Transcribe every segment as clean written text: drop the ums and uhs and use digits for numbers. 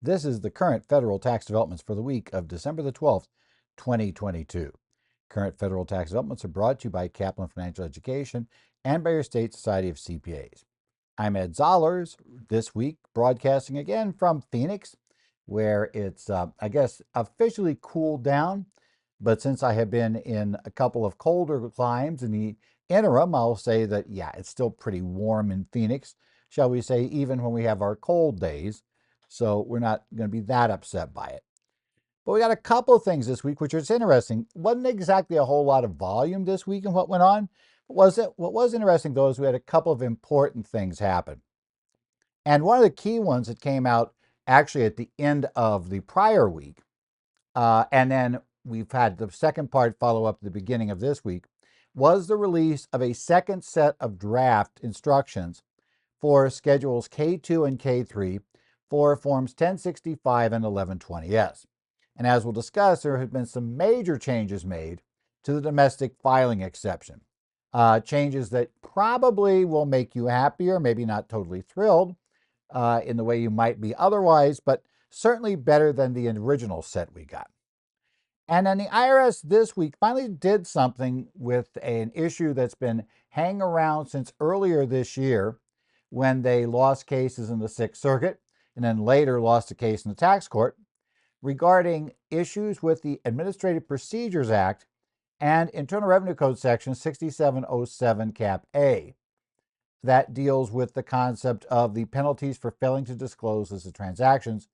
This is the current federal tax developments for the week of December the 12th, 2022. Current federal tax developments are brought to you by Kaplan Financial Education and by your state society of CPAs. I'm Ed Zollers, this week broadcasting again from Phoenix, where it's, I guess, officially cooled down. But since I have been in a couple of colder climes in the interim, I'll say that, yeah, it's still pretty warm in Phoenix, shall we say, even when we have our cold days. So we're not going to be that upset by it. But we got a couple of things this week, which is interesting. Wasn't exactly a whole lot of volume this week in what went on. What was interesting, though, is we had a couple of important things happen. And one of the key ones that came out actually at the end of the prior week, and then we've had the second part follow up at the beginning of this week, was the release of a second set of draft instructions for Schedules K2 and K3 for Forms 1065 and 1120S. And as we'll discuss, there have been some major changes made to the domestic filing exception. Changes that probably will make you happier, maybe not totally thrilled in the way you might be otherwise, but certainly better than the original set we got. And then the IRS this week finally did something with an issue that's been hanging around since earlier this year when they lost cases in the Sixth Circuit and then later lost a case in the tax court regarding issues with the Administrative Procedures Act and Internal Revenue Code Section 6707 Cap A. That deals with the concept of the penalties for failing to disclose listed transactions.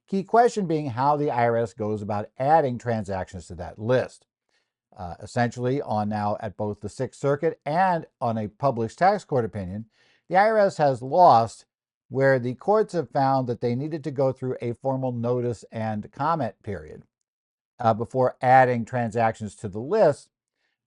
Key question being how the IRS goes about adding transactions to that list. Essentially, on now at both the Sixth Circuit and on a published tax court opinion, the IRS has lost where the courts have found that they needed to go through a formal notice and comment period before adding transactions to the list.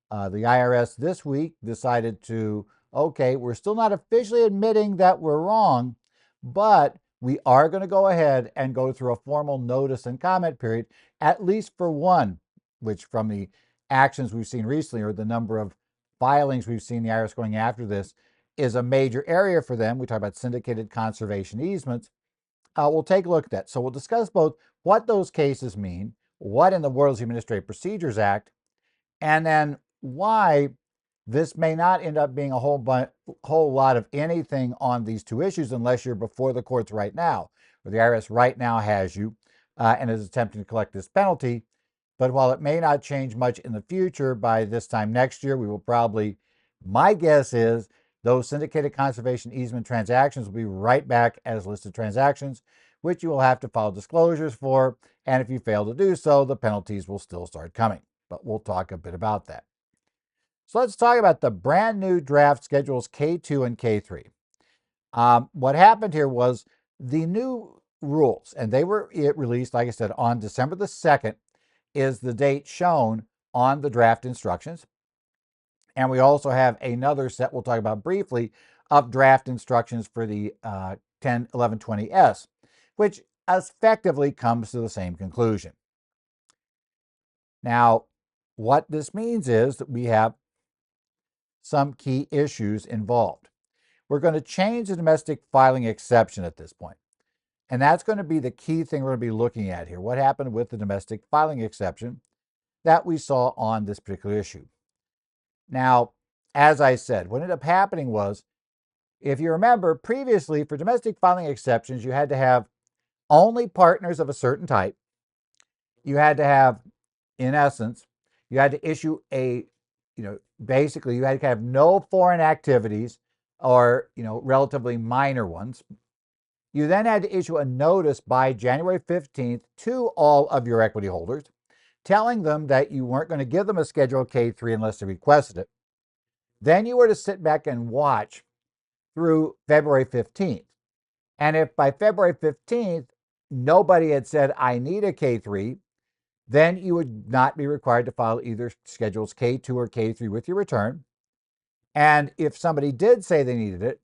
The IRS this week decided to, okay, we're still not officially admitting that we're wrong, but we are going to go ahead and go through a formal notice and comment period, at least for one, which from the actions we've seen recently or the number of filings we've seen the IRS going after this is a major area for them. We talk about syndicated conservation easements. We'll take a look at that. So we'll discuss both what those cases mean, what in the world is the Administrative Procedures Act, and then why this may not end up being a whole lot of anything on these two issues unless you're before the courts right now, where the IRS right now has you and is attempting to collect this penalty. But while it may not change much in the future, by this time next year, we will probably, my guess is, those syndicated conservation easement transactions will be right back as listed transactions, which you will have to file disclosures for. And if you fail to do so, the penalties will still start coming. But we'll talk a bit about that. So let's talk about the brand new draft schedules K2 and K3. What happened here was the new rules, and they were released, like I said, on December the 2nd, is the date shown on the draft instructions. And we also have another set we'll talk about briefly of draft instructions for the 101120S, which effectively comes to the same conclusion. Now, what this means is that we have some key issues involved. We're going to change the domestic filing exception at this point. And that's going to be the key thing we're going to be looking at here. What happened with the domestic filing exception that we saw on this particular issue? Now, as I said, what ended up happening was, if you remember previously, for domestic filing exceptions, you had to have only partners of a certain type. You had to have, in essence, you had to issue a, basically you had to have no foreign activities or, relatively minor ones. You then had to issue a notice by January 15th to all of your equity holders, telling them that you weren't going to give them a Schedule K3 unless they requested it. Then you were to sit back and watch through February 15th. And if by February 15th, nobody had said, I need a K3, then you would not be required to file either Schedules K2 or K3 with your return. And if somebody did say they needed it,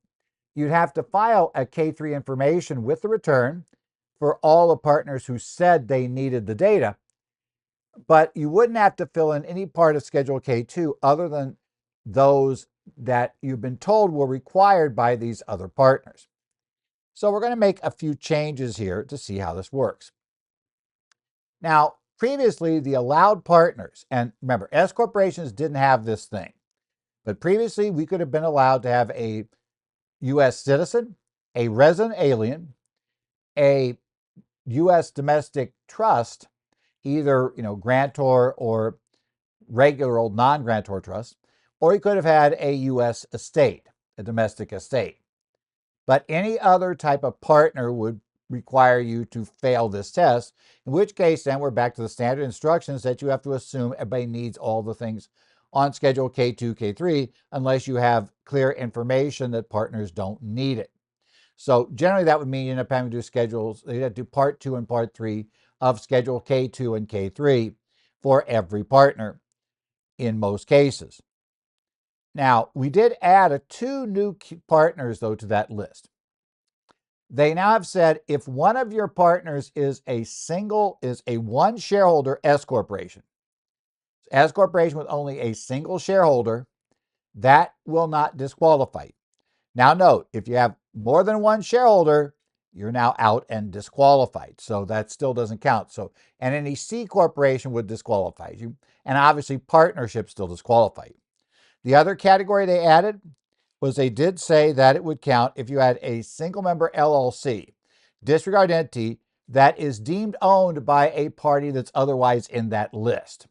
you'd have to file a K3 information with the return for all the partners who said they needed the data. But you wouldn't have to fill in any part of Schedule K2 other than those that you've been told were required by these other partners. So we're going to make a few changes here to see how this works. Now, previously, the allowed partners, and remember, S corporations didn't have this thing, but previously we could have been allowed to have a U.S. citizen, a resident alien, a U.S. domestic trust, either grantor or regular old non-grantor trust, or he could have had a U.S. estate, a domestic estate. But any other type of partner would require you to fail this test, in which case then we're back to the standard instructions that you have to assume everybody needs all the things on Schedule K2, K3, unless you have clear information that partners don't need it. So generally that would mean you end up having to do schedules, you have to do Part 2 and Part 3 of Schedule K2 and K3 for every partner in most cases. Now, we did add two new partners, though, to that list. They now have said if one of your partners is a one shareholder S corporation, S corporation with only a single shareholder, that will not disqualify you. Now note, if you have more than one shareholder, you're now out and disqualified. So that still doesn't count. So, and any C corporation would disqualify you. And obviously partnerships still disqualify you. The other category they added was they did say that it would count if you had a single member LLC, disregard entity, that is deemed owned by a party that's otherwise in that list.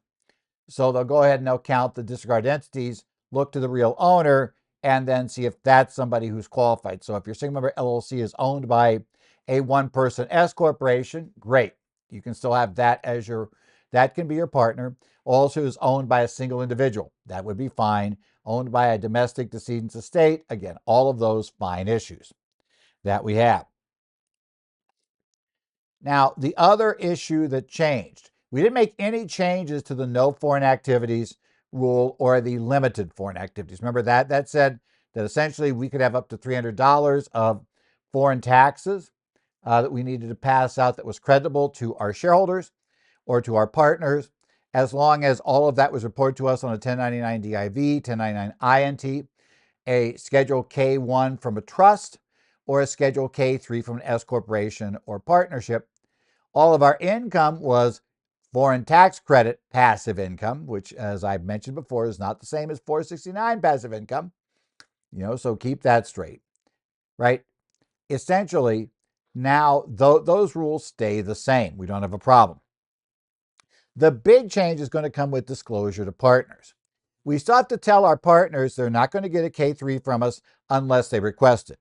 So they'll go ahead and they'll count the disregard entities, look to the real owner, and then see if that's somebody who's qualified. So if your single member LLC is owned by a one-person S corporation, great. You can still have that as that can be your partner. Also is owned by a single individual. That would be fine. Owned by a domestic decedent's estate. Again, all of those fine issues that we have. Now, the other issue that changed, we didn't make any changes to the no foreign activities rule or the limited foreign activities. Remember that said that essentially we could have up to $300 of foreign taxes that we needed to pass out that was creditable to our shareholders or to our partners, as long as all of that was reported to us on a 1099 DIV, 1099 INT, a Schedule K1 from a trust, or a Schedule K3 from an S corporation or partnership. All of our income was foreign tax credit passive income, which, as I've mentioned before, is not the same as 469 passive income. So keep that straight, right? Essentially, now those rules stay the same. We don't have a problem. The big change is going to come with disclosure to partners. We still have to tell our partners they're not going to get a K3 from us unless they request it.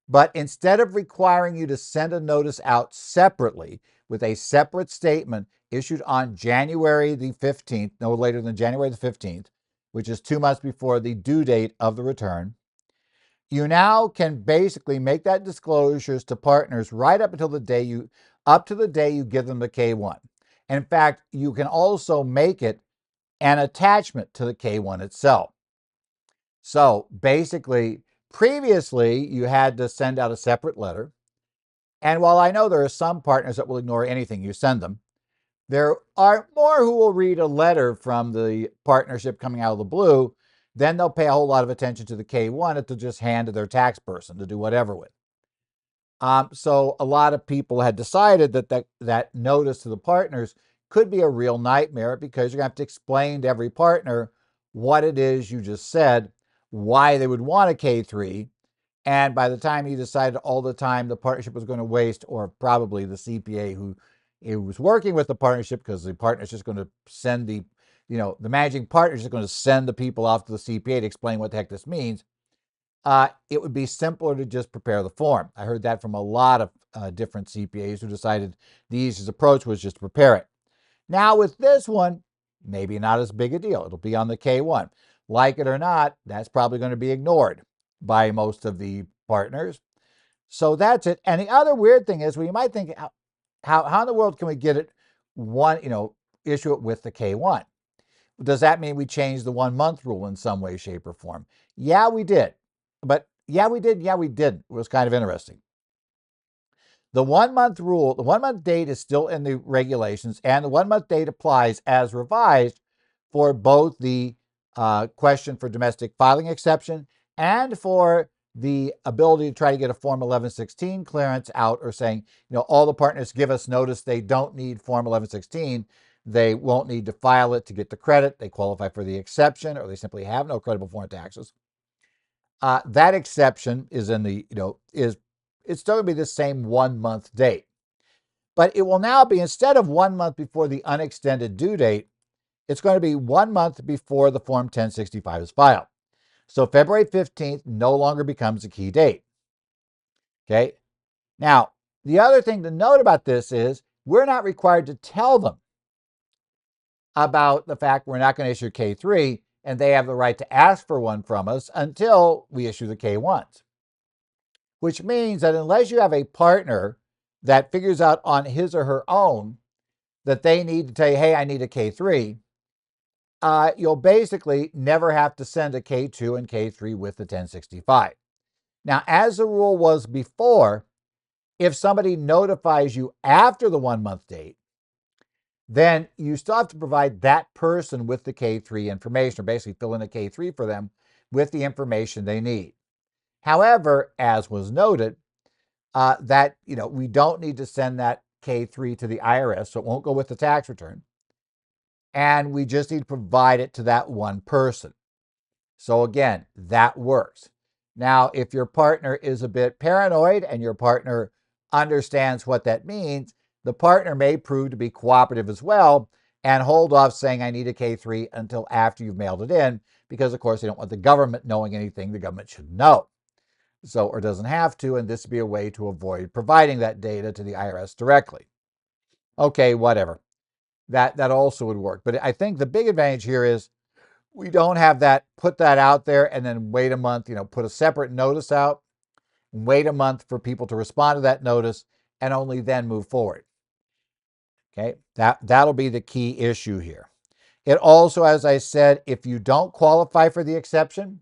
But instead of requiring you to send a notice out separately with a separate statement issued on January the 15th, no later than January the 15th, which is 2 months before the due date of the return, you now can basically make that disclosures to partners right up until the day you give them the K1. And in fact, you can also make it an attachment to the K1 itself. So basically, previously, you had to send out a separate letter. And while I know there are some partners that will ignore anything you send them, there are more who will read a letter from the partnership coming out of the blue. Then they'll pay a whole lot of attention to the K1 that they'll just hand to their tax person to do whatever with. So a lot of people had decided that notice to the partners could be a real nightmare because you're going to have to explain to every partner what it is you just said, why they would want a K3. And by the time you decided all the time the partnership was going to waste, or probably the CPA who was working with the partnership, because the partner is just going to send the managing partner is just going to send the people off to the CPA to explain what the heck this means. It would be simpler to just prepare the form. I heard that from a lot of different CPAs who decided the easiest approach was just to prepare it. Now with this one, maybe not as big a deal. It'll be on the K1. Like it or not, that's probably going to be ignored by most of the partners. So that's it. And the other weird thing is, you might think, how in the world can we get it issue it with the K1? Does that mean we changed the 1 month rule in some way, shape, or form? Yeah, we did. But yeah, we did. Yeah, we didn't. It was kind of interesting. The 1 month rule, the 1 month date is still in the regulations, and the 1 month date applies as revised for both the question for domestic filing exception and for the ability to try to get a Form 1116 clearance out, or saying, all the partners give us notice they don't need Form 1116. They won't need to file it to get the credit. They qualify for the exception, or they simply have no credible foreign taxes. That exception is in the, it's still going to be the same 1 month date. But it will now be, instead of 1 month before the unextended due date, it's going to be 1 month before the Form 1065 is filed. So February 15th no longer becomes a key date. Okay. Now, the other thing to note about this is we're not required to tell them about the fact we're not going to issue K3, and they have the right to ask for one from us until we issue the K1s. Which means that unless you have a partner that figures out on his or her own that they need to tell you, hey, I need a K3, you'll basically never have to send a K2 and K3 with the 1065. Now, as the rule was before, if somebody notifies you after the 1 month date, then you still have to provide that person with the K3 information, or basically fill in a K3 for them with the information they need. However, as was noted, that we don't need to send that K3 to the IRS, so it won't go with the tax return. And we just need to provide it to that one person. So again, that works. Now, if your partner is a bit paranoid and your partner understands what that means, the partner may prove to be cooperative as well and hold off saying, I need a K3 until after you've mailed it in, because of course they don't want the government knowing anything the government should know. So, or doesn't have to, and this would be a way to avoid providing that data to the IRS directly. Okay, whatever. That also would work. But I think the big advantage here is we don't have that, put that out there and then wait a month, put a separate notice out, wait a month for people to respond to that notice, and only then move forward. Okay, that'll be the key issue here. It also, as I said, if you don't qualify for the exception,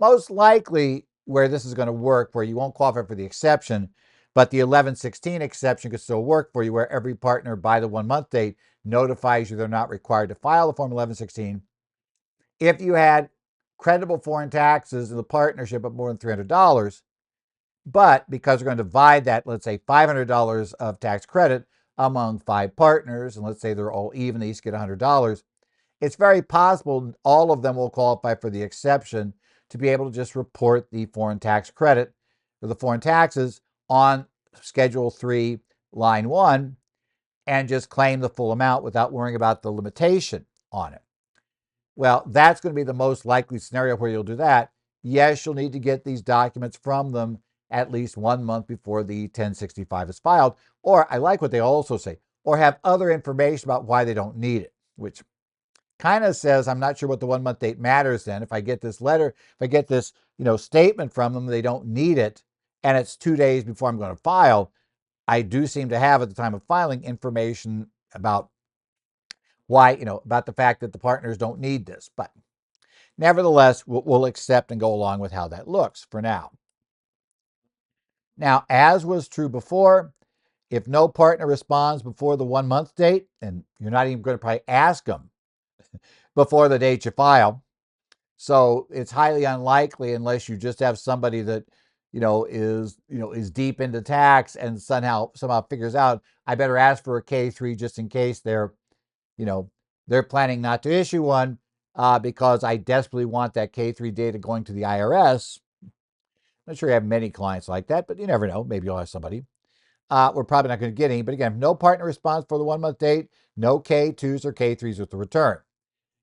most likely where this is going to work, where you won't qualify for the exception, but the 1116 exception could still work for you, where every partner by the 1 month date notifies you they're not required to file the Form 1116. If you had credible foreign taxes in the partnership of more than $300, but because we're going to divide that, let's say $500 of tax credit among 5 partners, and let's say they're all even, they each get $100, it's very possible all of them will qualify for the exception to be able to just report the foreign tax credit or the foreign taxes on Schedule 3, Line 1, and just claim the full amount without worrying about the limitation on it. Well, that's going to be the most likely scenario where you'll do that. Yes, you'll need to get these documents from them at least 1 month before the 1065 is filed. Or I like what they also say, or have other information about why they don't need it, which kind of says, I'm not sure what the 1 month date matters then. If I get this letter, if I get this, statement from them, they don't need it, and it's 2 days before I'm going to file, I do seem to have at the time of filing information about why, about the fact that the partners don't need this. But nevertheless, we'll accept and go along with how that looks for now. Now, as was true before, if no partner responds before the 1 month date, and you're not even going to probably ask them before the date you file, so it's highly unlikely unless you just have somebody that is deep into tax and somehow figures out I better ask for a K3 just in case they're planning not to issue one because I desperately want that K3 data going to the IRS. I'm not sure you have many clients like that, but you never know. Maybe you'll have somebody. We're probably not going to get any, but again, no partner response for the 1 month date, no K2s or K3s with the return.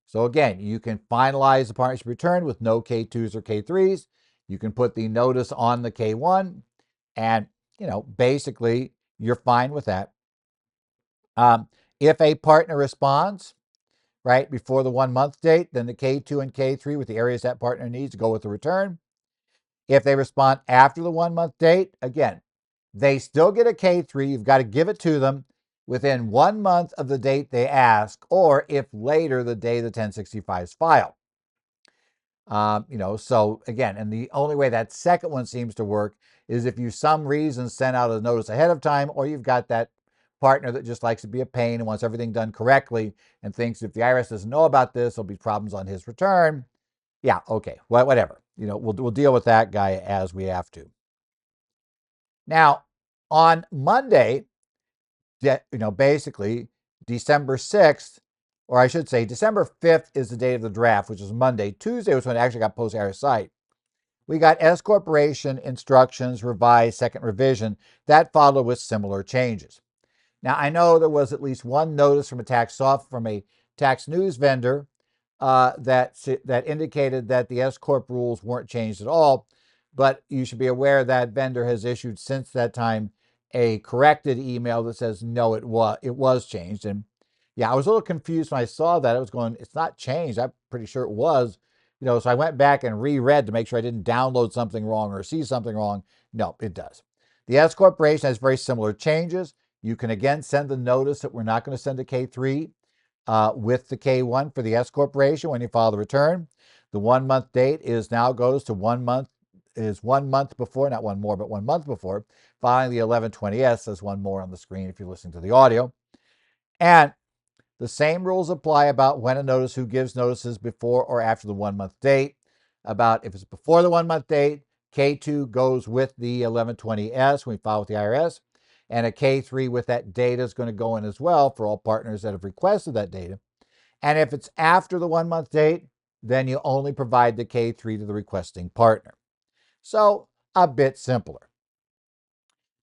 So again, you can finalize the partnership return with no K2s or K3s. You can put the notice on the K1, and basically you're fine with that. If a partner responds right before the 1 month date, then the K2 and K3 with the areas that partner needs to go with the return. If they respond after the 1 month date, again, they still get a K3. You've got to give it to them within 1 month of the date they ask, or if later the day the 1065 is filed. So again, and the only way that second one seems to work is if you some reason send out a notice ahead of time, or you've got that partner that just likes to be a pain and wants everything done correctly and thinks if the IRS doesn't know about this, there'll be problems on his return. Yeah, okay, whatever. we'll deal with that guy as we have to. Now, on Monday, basically December 6th, or I should say December 5th is the date of the draft, which is Monday. Tuesday was when it actually got posted on our site. We got S Corporation instructions revised, second revision. That followed with similar changes. Now, I know there was at least one notice from a tax news vendor that indicated that the S Corp rules weren't changed at all, but you should be aware that vendor has issued since that time a corrected email that says no, it was changed. And yeah, I was a little confused when I saw that. I was going, it's not changed. I'm pretty sure it was. So I went back and reread to make sure I didn't download something wrong or see something wrong. No, it does. The S Corporation has very similar changes. You can again send the notice that we're not going to send a K3 with the K1 for the S Corporation when you file the return. The 1 month date goes to 1 month, is 1 month before, not one more, but 1 month before filing the 1120S. There's one more on the screen if you're listening to the audio. And the same rules apply about when a notice, who gives notices before or after the 1 month date. About if it's before the 1 month date, K2 goes with the 1120S when we file with the IRS. And a K3 with that data is going to go in as well for all partners that have requested that data. And if it's after the 1 month date, then you only provide the K3 to the requesting partner. So a bit simpler.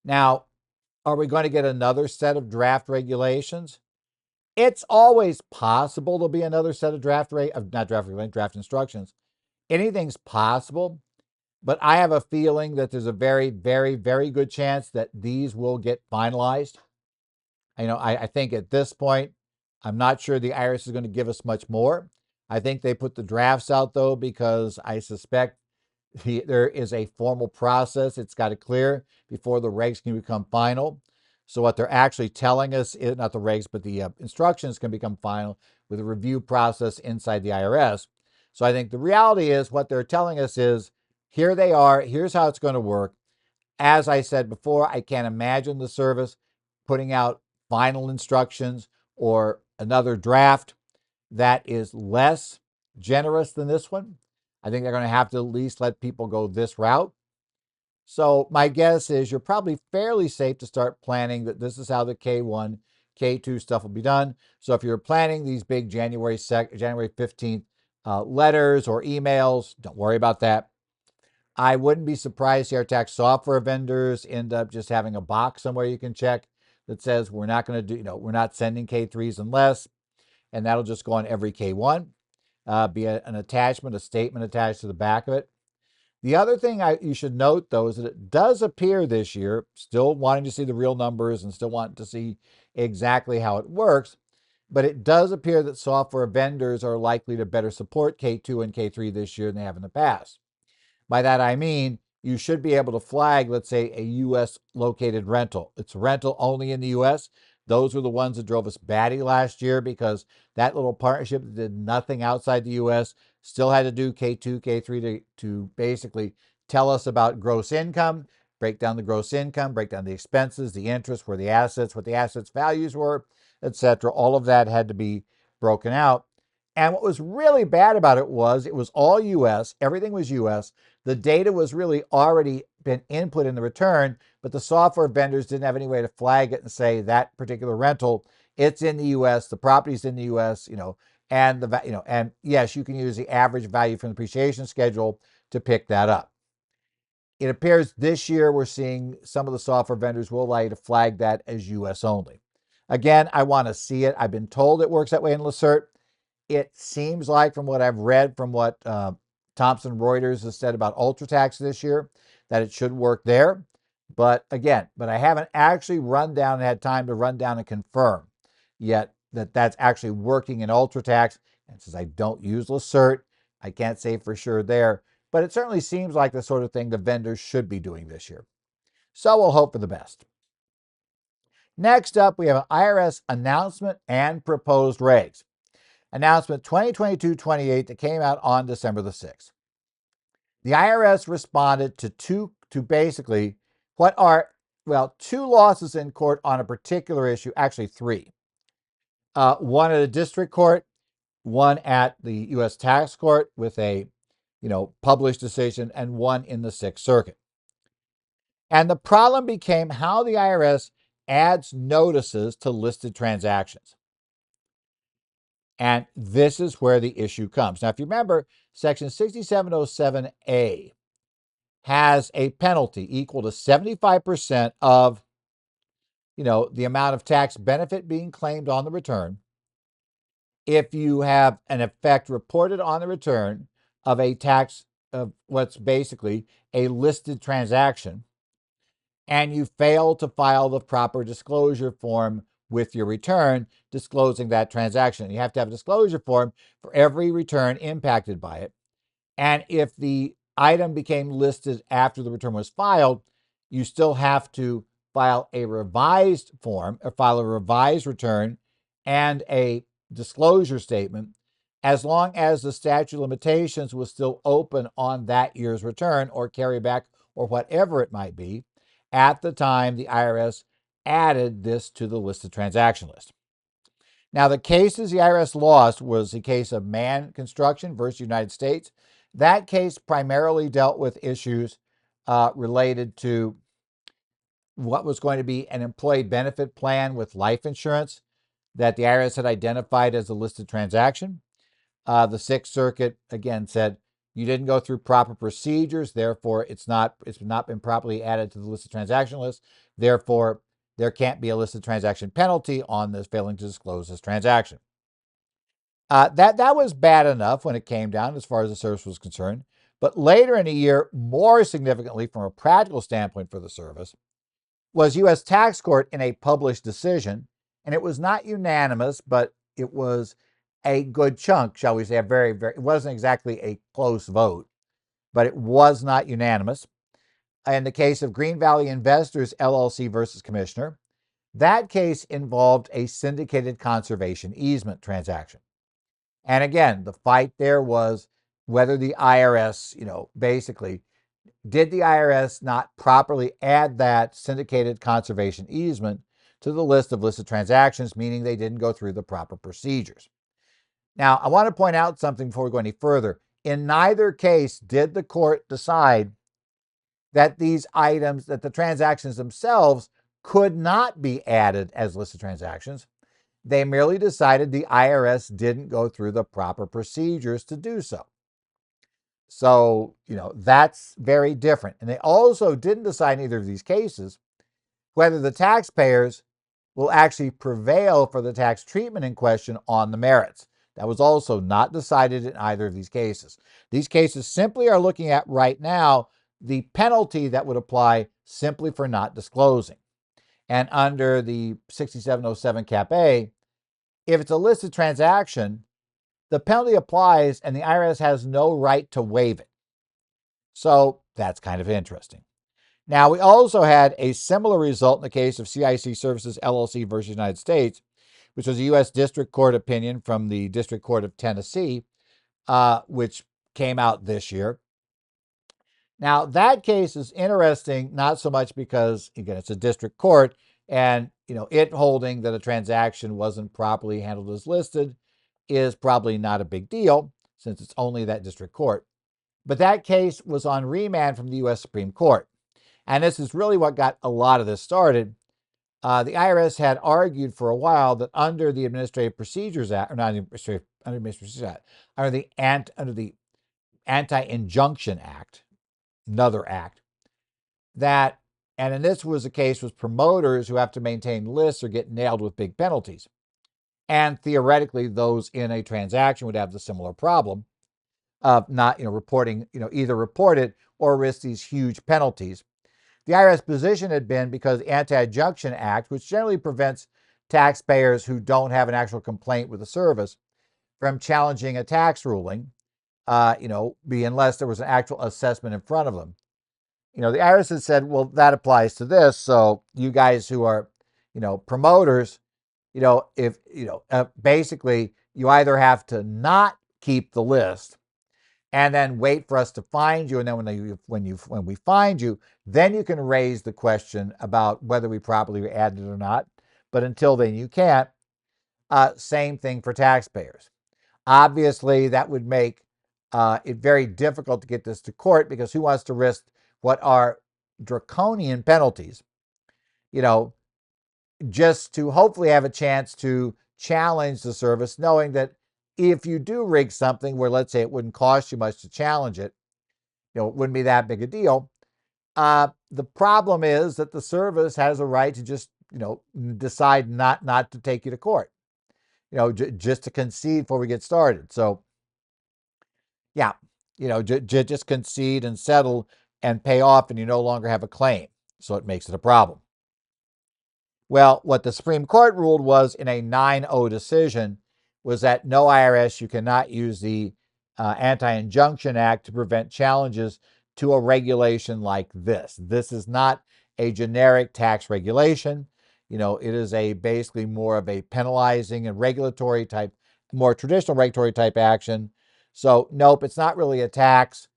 Now, are we going to get another set of draft regulations? It's always possible there'll be another set of draft instructions. Anything's possible, but I have a feeling that there's a very, very, very good chance that these will get finalized. I think at this point, I'm not sure the IRS is going to give us much more. I think they put the drafts out, though, because I suspect there is a formal process it's got to clear before the regs can become final. So what they're actually telling us is not the regs, but the instructions can become final with a review process inside the IRS. So I think the reality is what they're telling us is here they are, here's how it's going to work. As I said before, I can't imagine the service putting out final instructions or another draft that is less generous than this one. I think they're going to have to at least let people go this route. So my guess is you're probably fairly safe to start planning that this is how the K1, K2 stuff will be done. So if you're planning these big January 15th letters or emails, don't worry about that. I wouldn't be surprised if our tax software vendors end up just having a box somewhere you can check that says we're not going to do, we're not sending K3s unless, and that'll just go on every K1. Be an attachment, a statement attached to the back of it. The other thing you should note, though, is that it does appear this year, still wanting to see the real numbers and still wanting to see exactly how it works, but it does appear that software vendors are likely to better support K2 and K3 this year than they have in the past. By that I mean you should be able to flag, let's say, a U.S. located rental. It's rental only in the U.S. Those were the ones that drove us batty last year because that little partnership that did nothing outside the U.S. still had to do K2, K3 to basically tell us about gross income, break down the gross income, break down the expenses, the interest, where the assets, what the assets values were, etc. All of that had to be broken out. And what was really bad about it was all U.S., everything was U.S., the data was really already been input in the return, but the software vendors didn't have any way to flag it and say that particular rental, it's in the U.S., the property's in the U.S., and and yes, you can use the average value from the depreciation schedule to pick that up. It appears this year we're seeing some of the software vendors will allow you to flag that as U.S. only. Again, I want to see it. I've been told it works that way in Lacerte. It seems like, from what I've read, from what Thomson Reuters has said about UltraTax this year, that it should work there. But I haven't actually had time to run down and confirm yet that that's actually working in UltraTax. And since I don't use Lacerte, I can't say for sure there. But it certainly seems like the sort of thing the vendors should be doing this year. So we'll hope for the best. Next up, we have an IRS announcement and proposed regs. Announcement 2022-28 that came out on December the 6th. The IRS responded to basically what are, two losses in court on a particular issue, actually three. One at a district court, one at the U.S. tax court with a published decision and one in the Sixth Circuit. And the problem became how the IRS adds notices to listed transactions. And this is where the issue comes. Now, if you remember, Section 6707A has a penalty equal to 75% of, the amount of tax benefit being claimed on the return if you have an effect reported on the return of a tax of what's basically a listed transaction, and you fail to file the proper disclosure form with your return disclosing that transaction. You have to have a disclosure form for every return impacted by it. And if the item became listed after the return was filed, you still have to file a revised form or file a revised return and a disclosure statement as long as the statute of limitations was still open on that year's return or carryback or whatever it might be at the time the IRS added this to the listed transaction list. Now, the cases the IRS lost was the case of Mann Construction versus United States. That case primarily dealt with issues related to what was going to be an employee benefit plan with life insurance that the IRS had identified as a listed transaction. The Sixth Circuit, again, said you didn't go through proper procedures, therefore it's not been properly added to the listed transaction list. Therefore, there can't be a listed transaction penalty on this failing to disclose this transaction. That was bad enough when it came down as far as the service was concerned. But later in the year, more significantly from a practical standpoint for the service, was U.S. Tax Court in a published decision. And it was not unanimous, but it was a good chunk, shall we say, it wasn't exactly a close vote, but it was not unanimous. In the case of Green Valley Investors, LLC versus Commissioner, that case involved a syndicated conservation easement transaction. And again, the fight there was whether the IRS, basically, did the IRS not properly add that syndicated conservation easement to the list of listed transactions, meaning they didn't go through the proper procedures. Now, I want to point out something before we go any further. In neither case did the court decide that these items, that the transactions themselves could not be added as listed transactions. They merely decided the IRS didn't go through the proper procedures to do so. So, that's very different. And they also didn't decide in either of these cases whether the taxpayers will actually prevail for the tax treatment in question on the merits. That was also not decided in either of these cases. These cases simply are looking at right now the penalty that would apply simply for not disclosing. And under the 6707 Cap A, if it's a listed transaction, the penalty applies and the IRS has no right to waive it. So that's kind of interesting. Now, we also had a similar result in the case of CIC Services LLC versus United States, which was a U.S. District Court opinion from the District Court of Tennessee, which came out this year. Now, that case is interesting, not so much because, again, it's a district court and, it holding that a transaction wasn't properly handled as listed is probably not a big deal since it's only that district court. But that case was on remand from the U.S. Supreme Court. And this is really what got a lot of this started. The IRS had argued for a while that under the Administrative Procedures Act, or not Administrative Procedures Act, under the Anti-Injunction Act, another act, and this was the case with promoters who have to maintain lists or get nailed with big penalties. And theoretically, those in a transaction would have the similar problem of not, reporting, either report it or risk these huge penalties. The IRS position had been because the Anti-Injunction Act, which generally prevents taxpayers who don't have an actual complaint with the service from challenging a tax ruling, unless there was an actual assessment in front of them. The IRS had said, well, that applies to this. So you guys who are, promoters, if, basically you either have to not keep the list and then wait for us to find you. And then when we find you, then you can raise the question about whether we properly added it or not. But until then, you can't. Same thing for taxpayers. Obviously, that would make it's very difficult to get this to court because who wants to risk what are draconian penalties, you know, just to hopefully have a chance to challenge the service, knowing that if you do rig something where, let's say, it wouldn't cost you much to challenge it, it wouldn't be that big a deal. The problem is that the service has a right to just, decide not to take you to court, just to concede before we get started. So, yeah, just concede and settle and pay off, and you no longer have a claim. So it makes it a problem. Well, what the Supreme Court ruled was in a 9-0 decision was that no, IRS, you cannot use the Anti-Injunction Act to prevent challenges to a regulation like this. This is not a generic tax regulation. It is basically more of a penalizing and regulatory type, more traditional regulatory type action. So, nope, it's not really a tax,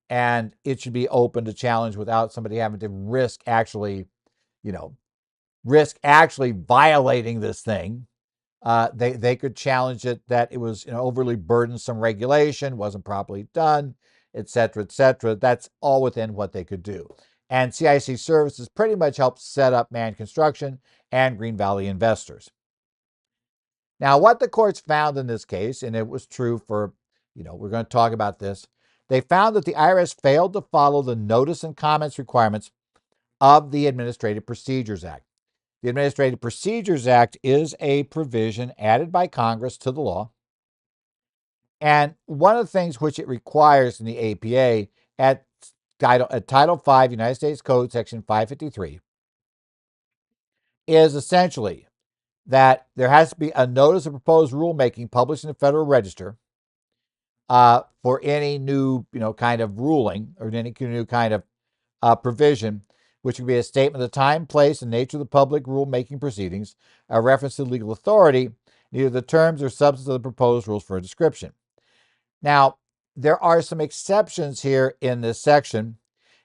and it should be open to challenge without somebody having to you know, risk actually violating this thing. They could challenge it that it was overly burdensome regulation, wasn't properly done, et cetera, et cetera. That's all within what they could do. And CIC Services pretty much helped set up Man Construction and Green Valley Investors. Now, what the courts found in this case, and it was true for, we're going to talk about this, they found that the IRS failed to follow the notice and comments requirements of the Administrative Procedures Act. The Administrative Procedures Act is a provision added by Congress to the law. And one of the things which it requires in the APA at Title 5 United States Code, Section 553, is essentially that there has to be a notice of proposed rulemaking published in the Federal Register for any new, kind of ruling or any new kind of provision, which would be a statement of the time, place, and nature of the public rulemaking proceedings, a reference to legal authority, neither the terms or substance of the proposed rules for a description. Now, there are some exceptions here in this section.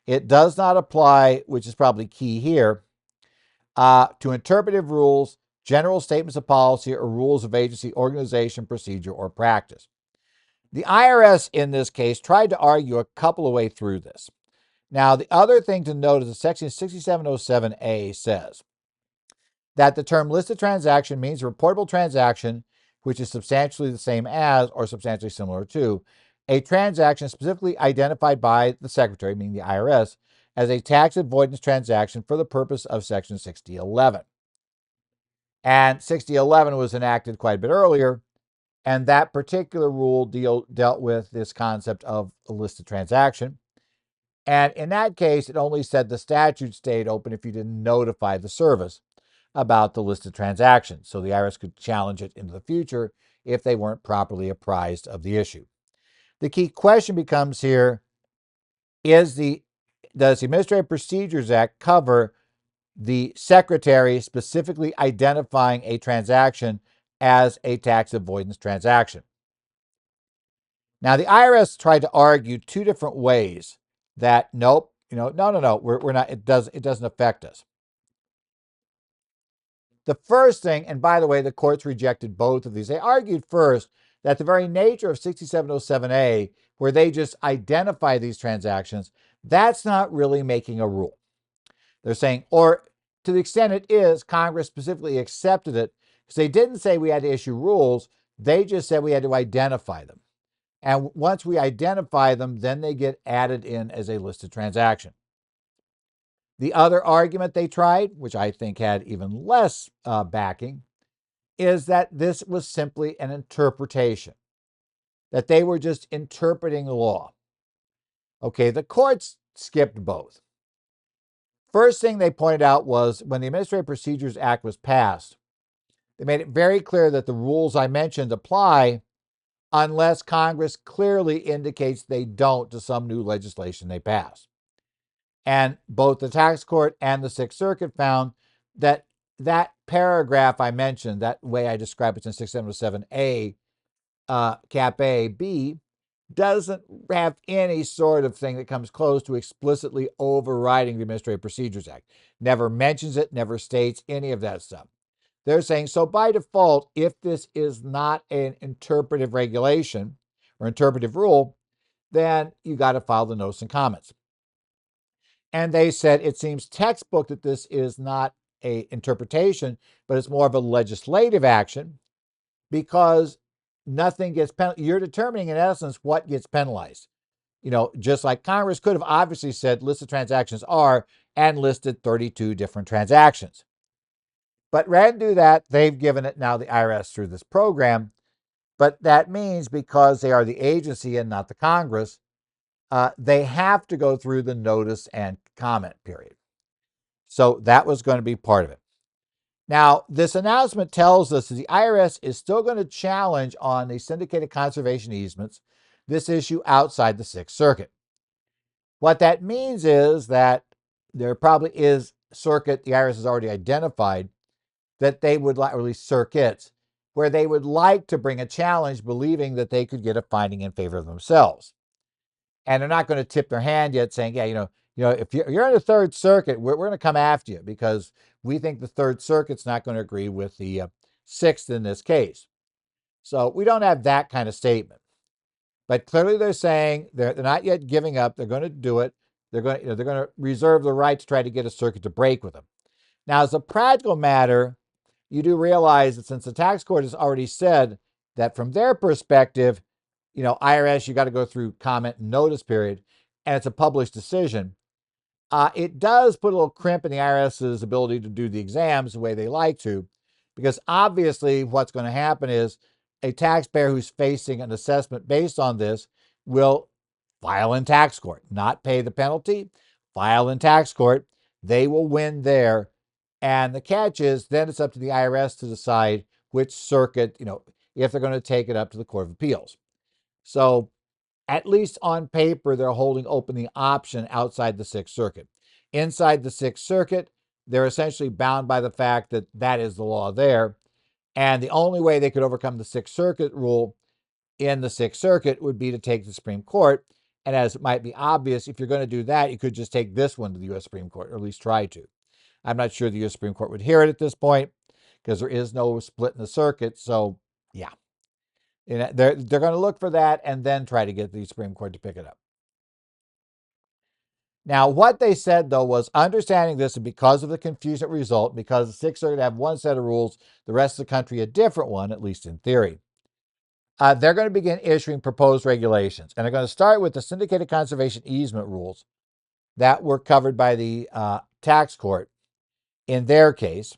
It does not apply, which is probably key here, to interpretive rules, general statements of policy, or rules of agency, organization, procedure, or practice. The IRS, in this case, tried to argue a couple of ways through this. Now, the other thing to note is that Section 6707A says that the term listed transaction means a reportable transaction which is substantially the same as or substantially similar to a transaction specifically identified by the Secretary, meaning the IRS, as a tax avoidance transaction for the purpose of Section 6011. And 6011 was enacted quite a bit earlier, and that particular rule dealt with this concept of a listed transaction. And in that case, it only said the statute stayed open if you didn't notify the service about the listed transaction. So the IRS could challenge it into the future if they weren't properly apprised of the issue. The key question becomes here, does the Administrative Procedures Act cover the Secretary specifically identifying a transaction as a tax avoidance transaction? Now, the IRS tried to argue two different ways that nope, no, we're not. It doesn't affect us. The first thing, and by the way, the courts rejected both of these. They argued first that the very nature of 6707A, where they just identify these transactions, that's not really making a rule. They're saying, or to the extent it is, Congress specifically accepted it because they didn't say we had to issue rules. They just said we had to identify them. And once we identify them, then they get added in as a listed transaction. The other argument they tried, which I think had even less backing, is that this was simply an interpretation, that they were just interpreting the law. Okay, the courts skipped both. First thing they pointed out was when the Administrative Procedures Act was passed, they made it very clear that the rules I mentioned apply unless Congress clearly indicates they don't to some new legislation they pass. And both the tax court and the Sixth Circuit found that that paragraph I mentioned, that way I describe it in 6707A, Cap A, B, doesn't have any sort of thing that comes close to explicitly overriding the Administrative Procedures Act. Never mentions it, never states any of that stuff. They're saying, so by default, if this is not an interpretive regulation or interpretive rule, then you got to file the notice and comments. And they said it seems textbook that this is not a interpretation, but it's more of a legislative action because nothing gets penalized. You're determining, in essence, what gets penalized. Just like Congress could have obviously said listed transactions are and listed 32 different transactions. But rather than do that, they've given it now the IRS through this program. But that means because they are the agency and not the Congress, they have to go through the notice and comment period. So that was going to be part of it. Now, this announcement tells us that the IRS is still going to challenge on the syndicated conservation easements this issue outside the Sixth Circuit. What that means is that there probably is circuit the IRS has already identified that they would like, or at least circuits, where they would like to bring a challenge believing that they could get a finding in favor of themselves. And they're not going to tip their hand yet saying, yeah, if you're in the Third Circuit, we're going to come after you because we think the Third Circuit's not going to agree with the Sixth in this case. So we don't have that kind of statement. But clearly they're saying they're not yet giving up. They're going to do it. They're going to reserve the right to try to get a circuit to break with them. Now, as a practical matter, you do realize that since the tax court has already said that from their perspective, IRS, you got to go through comment and notice period, and it's a published decision. It does put a little crimp in the IRS's ability to do the exams the way they like to, because obviously what's going to happen is a taxpayer who's facing an assessment based on this will file in tax court, not pay the penalty, file in tax court. They will win there. And the catch is then it's up to the IRS to decide which circuit, if they're going to take it up to the Court of Appeals. So at least on paper, they're holding open the option outside the Sixth Circuit. Inside the Sixth Circuit, they're essentially bound by the fact that that is the law there. And the only way they could overcome the Sixth Circuit rule in the Sixth Circuit would be to take the Supreme Court. And as it might be obvious, if you're going to do that, you could just take this one to the U.S. Supreme Court, or at least try to. I'm not sure the U.S. Supreme Court would hear it at this point because there is no split in the circuit. So, yeah. They're going to look for that and then try to get the Supreme Court to pick it up. Now, what they said, though, was understanding this and because of the confusion result, because the Sixth Circuit have one set of rules, the rest of the country a different one, at least in theory. They're going to begin issuing proposed regulations. And they're going to start with the syndicated conservation easement rules that were covered by the tax court in their case,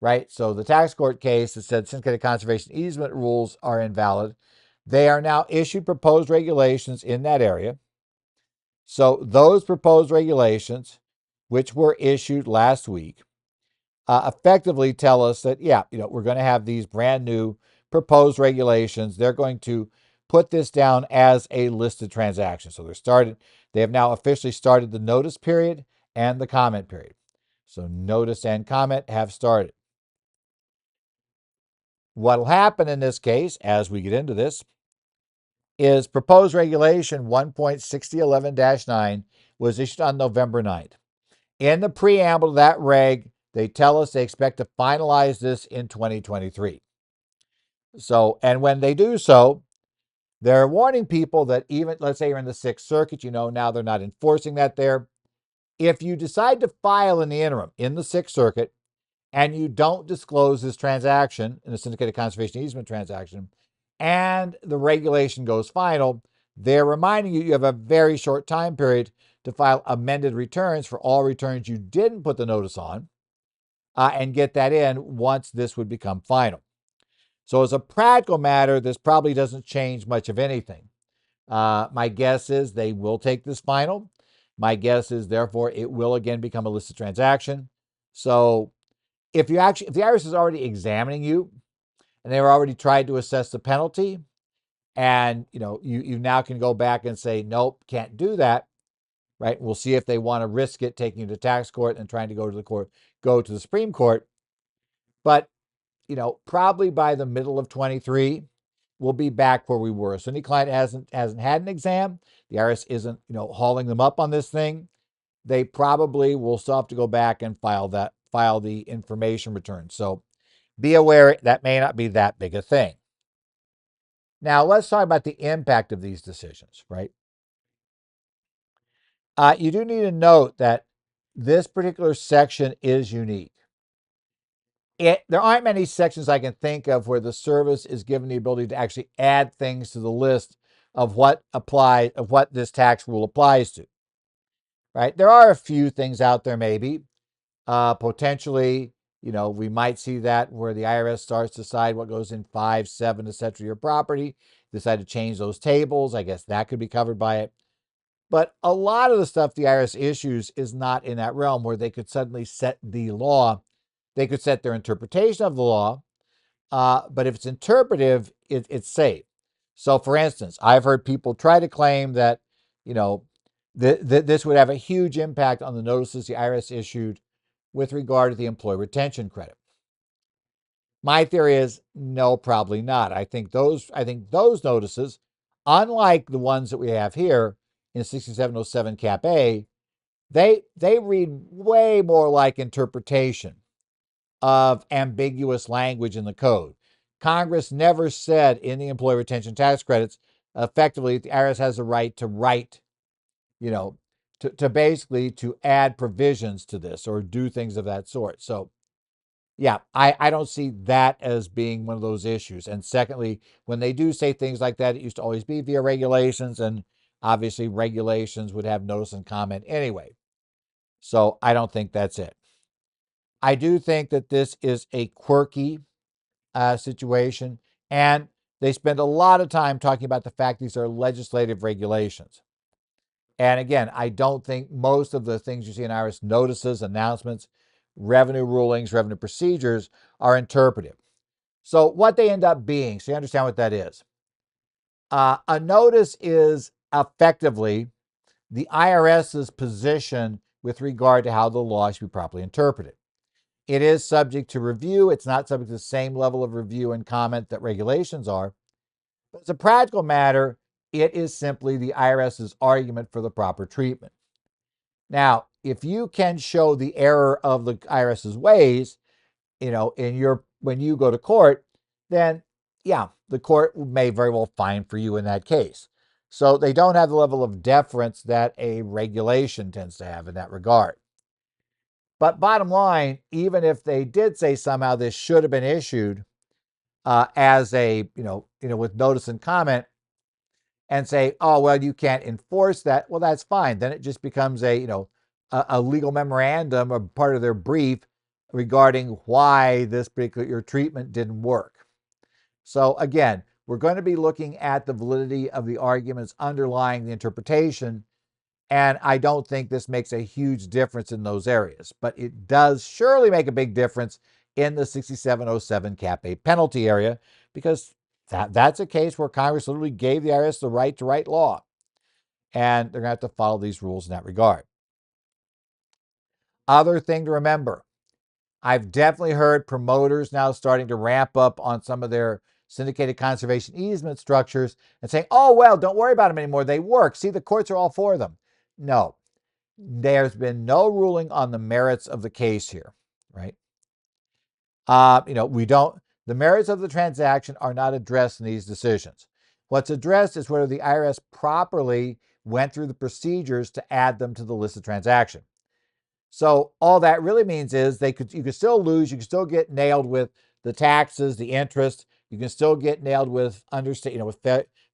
right? So the tax court case that said syndicated conservation easement rules are invalid. They are now issued proposed regulations in that area. So those proposed regulations, which were issued last week, effectively tell us that, we're going to have these brand new proposed regulations. They're going to put this down as a listed transaction. So they have now officially started the notice period and the comment period. So notice and comment have started. What'll happen in this case, as we get into this, is proposed regulation 1.6011-9 was issued on November 9th. In the preamble to that reg, they tell us they expect to finalize this in 2023. So, and when they do so, they're warning people that even, let's say you're in the Sixth Circuit, now they're not enforcing that there. If you decide to file in the interim in the Sixth Circuit and you don't disclose this transaction in the syndicated conservation easement transaction, and the regulation goes final, they're reminding you have a very short time period to file amended returns for all returns you didn't put the notice on and get that in once this would become final. So as a practical matter, this probably doesn't change much of anything. My guess is they will take this final. My guess is, therefore, it will again become a listed transaction. So if the IRS is already examining you and they've already tried to assess the penalty, and you now can go back and say, nope, can't do that, right? We'll see if they want to risk it taking you to tax court and trying to go to the Supreme Court. But probably by the middle of 23, we'll be back where we were. So any client hasn't had an exam, the IRS isn't hauling them up on this thing, they probably will still have to go back and file the information return. So be aware that may not be that big a thing. Now let's talk about the impact of these decisions, right? You do need to note that this particular section is unique. There aren't many sections I can think of where the service is given the ability to actually add things to the list of what this tax rule applies to. Right? There are a few things out there, maybe potentially. We might see that where the IRS starts to decide what goes in 5, 7, etc. of your property. Decide to change those tables. I guess that could be covered by it. But a lot of the stuff the IRS issues is not in that realm where they could suddenly set the law. They could set their interpretation of the law, but if it's interpretive, it's safe. So, for instance, I've heard people try to claim that, this would have a huge impact on the notices the IRS issued with regard to the employee retention credit. My theory is no, probably not. I think those notices, unlike the ones that we have here in 6707 Cap A, they read way more like interpretation of ambiguous language in the code. Congress never said in the employee retention tax credits effectively the IRS has a right to write, to basically to add provisions to this or do things of that sort. So yeah, I don't see that as being one of those issues. And secondly, when they do say things like that, it used to always be via regulations, and obviously regulations would have notice and comment anyway. So I don't think that's it. I do think that this is a quirky situation, and they spend a lot of time talking about the fact these are legislative regulations. And again, I don't think most of the things you see in IRS notices, announcements, revenue rulings, revenue procedures are interpretive. So what they end up being, so you understand what that is. A notice is effectively the IRS's position with regard to how the law should be properly interpreted. It is subject to review. It's not subject to the same level of review and comment that regulations are. But as a practical matter, it is simply the IRS's argument for the proper treatment. Now, if you can show the error of the IRS's ways, when you go to court, then yeah, the court may very well fine for you in that case. So they don't have the level of deference that a regulation tends to have in that regard. But bottom line, even if they did say somehow this should have been issued as a, with notice and comment, and say, oh, well, you can't enforce that, well, that's fine. Then it just becomes a legal memorandum or part of their brief regarding why this particular treatment didn't work. So again, we're going to be looking at the validity of the arguments underlying the interpretation, and I don't think this makes a huge difference in those areas, but it does surely make a big difference in the 6707 Cap A penalty area, because that's a case where Congress literally gave the IRS the right to write law, and they're going to have to follow these rules in that regard. Other thing to remember, I've definitely heard promoters now starting to ramp up on some of their syndicated conservation easement structures and saying, oh, well, don't worry about them anymore. They work. See, the courts are all for them. No, there's been no ruling on the merits of the case here, right? The merits of the transaction are not addressed in these decisions. What's addressed is whether the IRS properly went through the procedures to add them to the list of transaction. So all that really means is you could still lose. You can still get nailed with the taxes, the interest. You can still get nailed with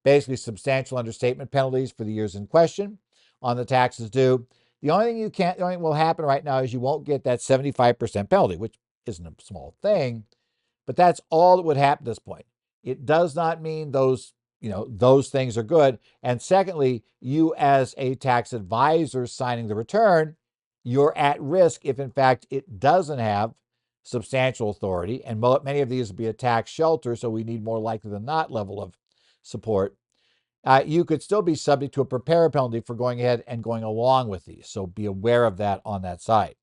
basically substantial understatement penalties for the years in question on the taxes due. The only thing will happen right now is you won't get that 75% penalty, which isn't a small thing, but that's all that would happen at this point. It does not mean those things are good. And secondly, you as a tax advisor signing the return, you're at risk if in fact it doesn't have substantial authority. And many of these would be a tax shelter, so we need more likely than not level of support. You could still be subject to a preparer penalty for going ahead and going along with these. So be aware of that on that side.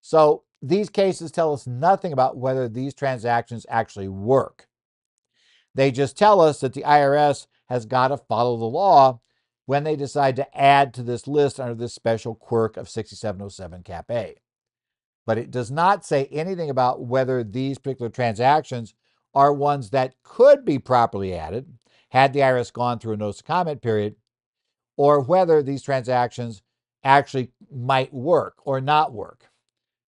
So these cases tell us nothing about whether these transactions actually work. They just tell us that the IRS has got to follow the law when they decide to add to this list under this special quirk of 6707 Cap A. But it does not say anything about whether these particular transactions are ones that could be properly added had the IRS gone through a notice of comment period, or whether these transactions actually might work or not work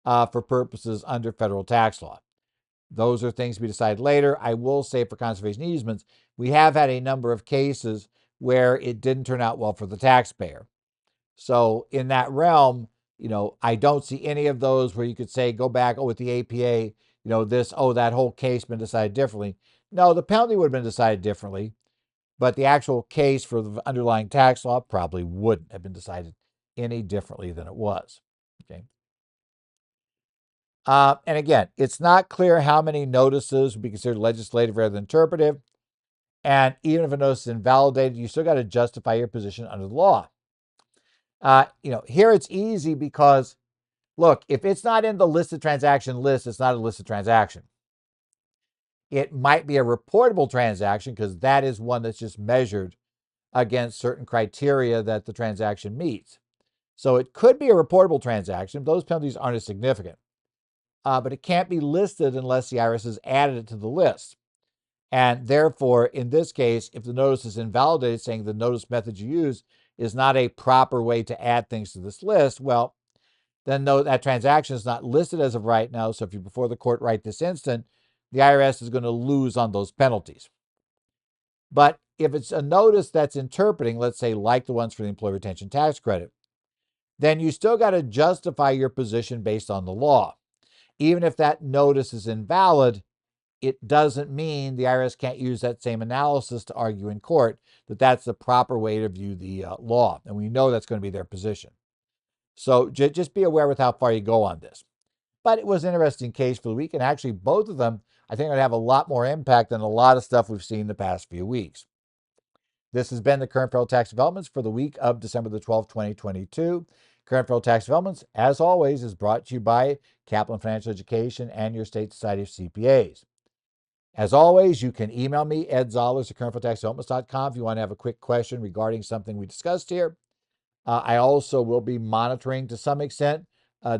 for purposes under federal tax law. Those are things to be decided later. I will say for conservation easements, we have had a number of cases where it didn't turn out well for the taxpayer. So in that realm, I don't see any of those where you could say, go back, with the APA, that whole case been decided differently. No, the penalty would have been decided differently, but the actual case for the underlying tax law probably wouldn't have been decided any differently than it was. Okay. And again, it's not clear how many notices would be considered legislative rather than interpretive. And even if a notice is invalidated, you still got to justify your position under the law. Here it's easy because, look, if it's not in the listed transaction list, it's not a listed transaction. It might be a reportable transaction because that is one that's just measured against certain criteria that the transaction meets. So it could be a reportable transaction. Those penalties aren't as significant. But it can't be listed unless the IRS has added it to the list. And therefore, in this case, if the notice is invalidated, saying the notice method you use is not a proper way to add things to this list, well, then that transaction is not listed as of right now. So if you're before the court right this instant, the IRS is going to lose on those penalties. But if it's a notice that's interpreting, let's say like the ones for the employee retention tax credit, then you still got to justify your position based on the law. Even if that notice is invalid, it doesn't mean the IRS can't use that same analysis to argue in court that that's the proper way to view the law. And we know that's going to be their position. So just be aware with how far you go on this. But it was an interesting case for the week. And actually, both of them, I think, are going to have a lot more impact than a lot of stuff we've seen the past few weeks. This has been the current federal tax developments for the week of December the 12th, 2022. Current federal tax developments, as always, is brought to you by Kaplan Financial Education and your state society of CPAs. As always, you can email me, Ed Zollers at currentfederaltaxdevelopments.com, if you want to have a quick question regarding something we discussed here. I also will be monitoring, to some extent,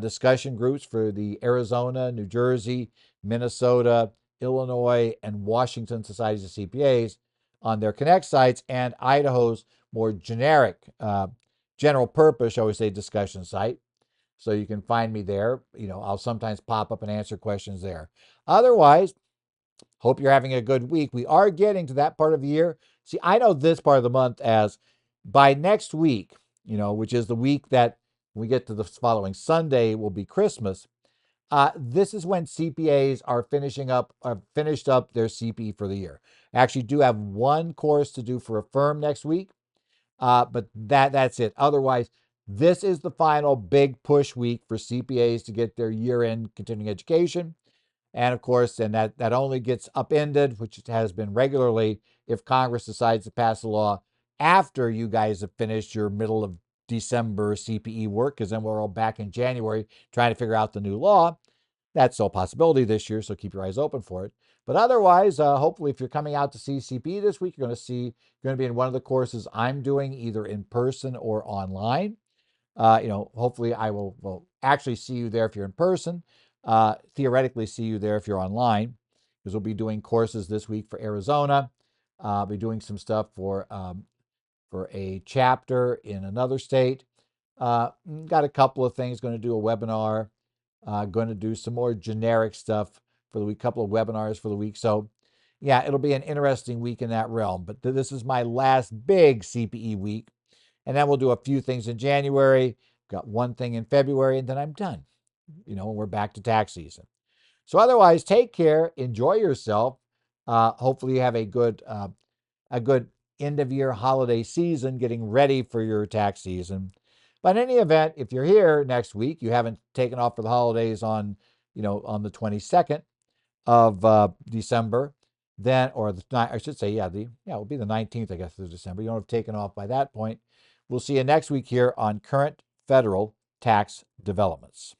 discussion groups for the Arizona, New Jersey, Minnesota, Illinois, and Washington societies of CPAs on their Connect sites, and Idaho's more generic, general purpose, shall we say, discussion site. So you can find me there. I'll sometimes pop up and answer questions there. Otherwise, hope you're having a good week. We are getting to that part of the year. See, I know this part of the month as by next week, which is the week that we get to the following Sunday will be Christmas. This is when CPAs are finished up their CPE for the year. I actually do have one course to do for a firm next week, but that's it. Otherwise, this is the final big push week for CPAs to get their year-end continuing education. And of course, then that only gets upended, which it has been regularly, if Congress decides to pass a law after you guys have finished your middle of December CPE work, because then we're all back in January trying to figure out the new law. That's still a possibility this year, so keep your eyes open for it. But otherwise, hopefully, if you're coming out to see CPE this week, you're going to be in one of the courses I'm doing, either in person or online. Hopefully I will actually see you there if you're in person. Theoretically see you there if you're online, because we'll be doing courses this week for Arizona. I'll be doing some stuff for a chapter in another state. Got a couple of things, going to do a webinar, going to do some more generic stuff for the week, couple of webinars for the week. So yeah, it'll be an interesting week in that realm. But this is my last big CPE week. And then we'll do a few things in January, got one thing in February, and then I'm done. And we're back to tax season. So otherwise, take care, enjoy yourself. Hopefully you have a good end of year holiday season, getting ready for your tax season. But in any event, if you're here next week, you haven't taken off for the holidays on the 22nd of December, then, or I should say, it will be the 19th, I guess, of December. You don't have taken off by that point. We'll see you next week here on Current Federal Tax Developments.